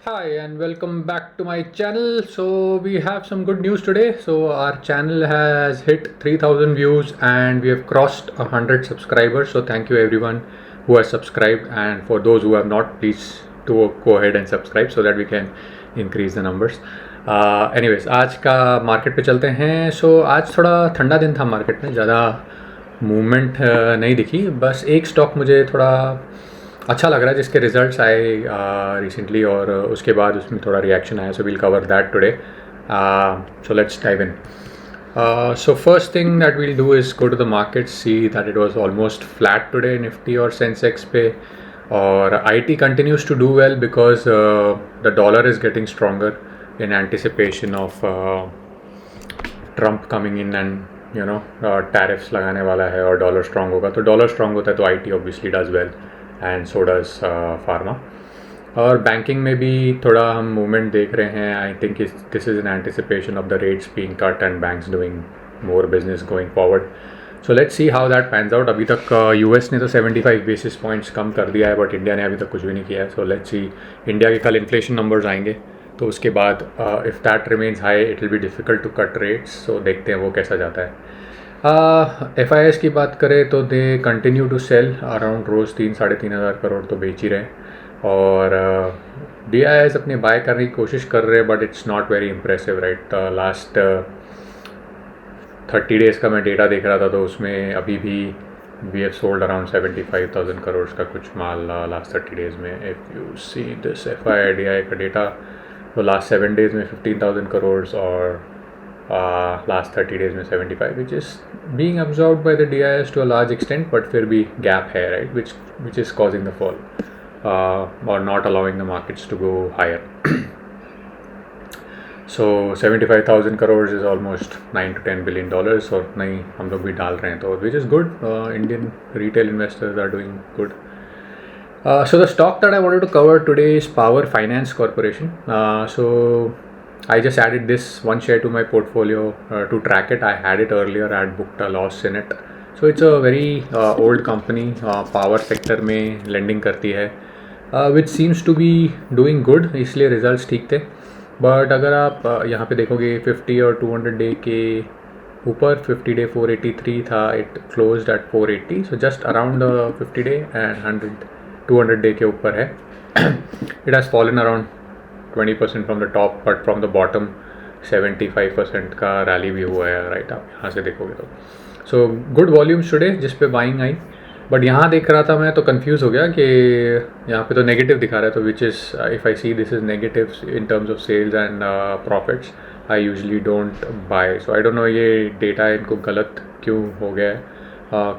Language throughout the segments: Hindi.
Hi and welcome back to my channel. So we have some good news today. So our channel has hit 3000 views and we have crossed 100 subscribers. So thank you everyone who has subscribed, and for those who have not, please do go ahead and subscribe so that we can increase the numbers. Anyways, आज का मार्केट पे चलते हैं. So आज थोड़ा ठंडा दिन था मार्केट में, ज़्यादा मूवमेंट नहीं दिखी. बस एक स्टॉक मुझे थोड़ा अच्छा लग रहा है जिसके रिजल्ट्स आए रिसेंटली, और उसके बाद उसमें थोड़ा रिएक्शन आया. So we'll cover that today. So let's dive in. So first thing that we'll do is go to the market, see that it was almost flat today, Nifty or Sensex पे. और IT continues to do well because the dollar is getting stronger in anticipation of Trump coming in and tariffs लगाने वाला है और डॉलर स्ट्रांग होगा. तो डॉलर स्ट्रांग होता है तो IT obviously does well and so does pharma. और बैंकिंग में भी थोड़ा हम मूवमेंट देख रहे हैं. I think this is in anticipation of the rates being cut and banks doing more business going forward. So let's see how that pans out. अभी तक यूएस ने तो 75 बेसिस पॉइंट्स कम कर दिया है, बट इंडिया ने अभी तक कुछ भी नहीं किया है. So let's see. इंडिया के कल इन्फ्लेशन नंबर्स आएंगे, तो उसके बाद if that remains high it will be difficult to cut rates. So देखते हैं वो कैसा जाता है. FIS की बात करें तो they continue to sell around रोज़ 3-3.5 करोड़ तो बेच ही रहे हैं. और DIS अपने बाय करने की कोशिश कर रहे हैं, but it's not very impressive right. Last 30 days का मैं डेटा देख रहा था, तो उसमें अभी भी we have sold around 75,000 crore का कुछ माल लास्ट 30 डेज़ में. If you see this FIDI का डेटा, तो लास्ट 7 डेज़ में 15,000 करोड़ और लास्ट 30 डेज़ में 75, which is being absorbed by the DIS to a large extent, but फिर भी गैप है right, which is causing the fall or not allowing the markets to go higher. So 75,000 crores is almost $9 to $10 billion, और नहीं हम लोग भी डाल रहे हैं, तो which is good. Indian retail investors are doing good. So the stock that I wanted to cover today is Power Finance Corporation. So I just added this one share to my portfolio to track it. I had it earlier, I had booked a loss in it. So it's a very old company, power sector में lending करती है, which seems to be doing good, इसलिए रिजल्ट्स ठीक थे. बट अगर आप यहाँ पे देखोगे 50 और 200 डे के ऊपर, 50 डे 483 था, it closed eight 480. So just around 50 day and 200 day के ऊपर है. It has fallen around 20% from the top, but from the bottom 75% का रैली भी हुआ है राइट. आप यहाँ से देखोगे तो सो गुड वॉल्यूम्स टुडे जिस पे बाइंग आई. बट यहाँ देख रहा था मैं तो कंफ्यूज हो गया कि यहाँ पे तो नेगेटिव दिखा रहा है, तो which is if I see this is negative in terms of sales and profits, I usually don't buy. So I don't know ये डेटा इनको गलत क्यों हो गया है,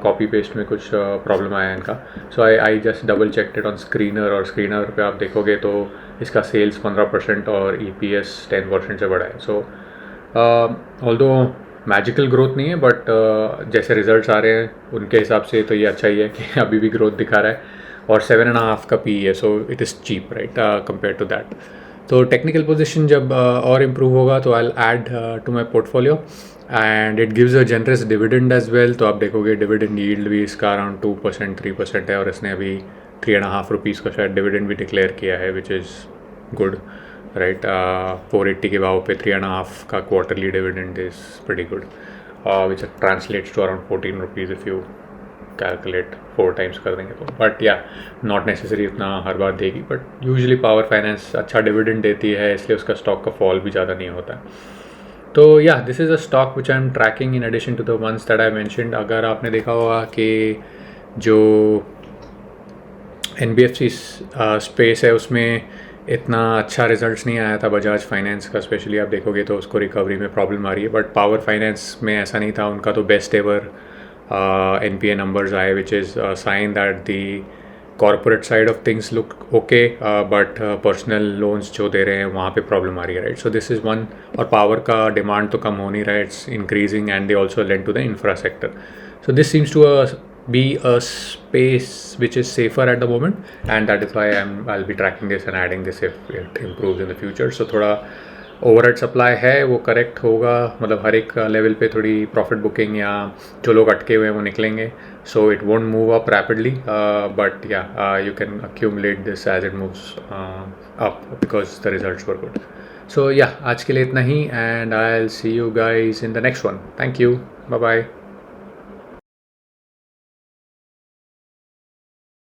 कॉपी पेस्ट में कुछ प्रॉब्लम आया है इनका. So I just double checked it on screener, और स्क्रीनर पे आप देखोगे तो इसका सेल्स 15% और EPS 10% से बढ़ा है. सो ऑल्दो मैजिकल ग्रोथ नहीं है, बट जैसे रिजल्ट्स आ रहे हैं उनके हिसाब से तो ये अच्छा ही है कि अभी भी ग्रोथ दिखा रहा है, और 7.5 का PE है. So it is cheap right compare to that. तो टेक्निकल पोजीशन जब और इम्प्रूव होगा तो I will add to my portfolio, and it gives a generous dividend as well. तो आप देखोगे डिविडेंड यील्ड भी इसका अराउंड 2% 3% है, और इसने अभी 3.5 रुपीज़ का शायद डिविडेंड भी डिक्लेयर किया है, विच इज़ गुड राइट. 480 के भाव पे 3.5 का quarterly dividend is pretty good, which translates to around 14 rupees if you calculate 4 times कर देंगे तो. बट या नॉट नेसेसरी उतना हर बार देगी, बट यूजुअली पावर फाइनेंस अच्छा डिविडेंड देती है, इसलिए उसका स्टॉक का फॉल भी ज़्यादा नहीं होता है. तो या this is a stock which I am tracking in addition to the ones that I mentioned. अगर आपने देखा होगा कि जो NBFC स्पेस है उसमें इतना अच्छा रिजल्ट्स नहीं आया था बजाज फाइनेंस का. स्पेशली आप देखोगे तो उसको रिकवरी में प्रॉब्लम आ रही है, बट पावर फाइनेंस में ऐसा नहीं था. उनका तो बेस्ट एवर NPA numbers आए, which is sine that the corporate side of things look okay, but personal loans जो दे रहे हैं वहाँ पे प्रॉब्लम आ रही है right. So this is one. और पावर का डिमांड तो कम हो नहीं रहा है, it's increasing, and they also lend to the infra sector. So this seems to be a space which is safer at the moment, and that is why I'll be tracking this and adding this if it improves in the future. So थोड़ा ओवरहेड सप्लाई है वो करेक्ट होगा, मतलब हर एक लेवल पे थोड़ी प्रॉफिट बुकिंग या जो लोग अटके हुए हैं वो निकलेंगे, so it won't move up rapidly, but yeah you can accumulate this as it moves up because the results were good. So yeah आज के लिए इतना ही, and I will see you guys in the next one. Thank you, bye bye.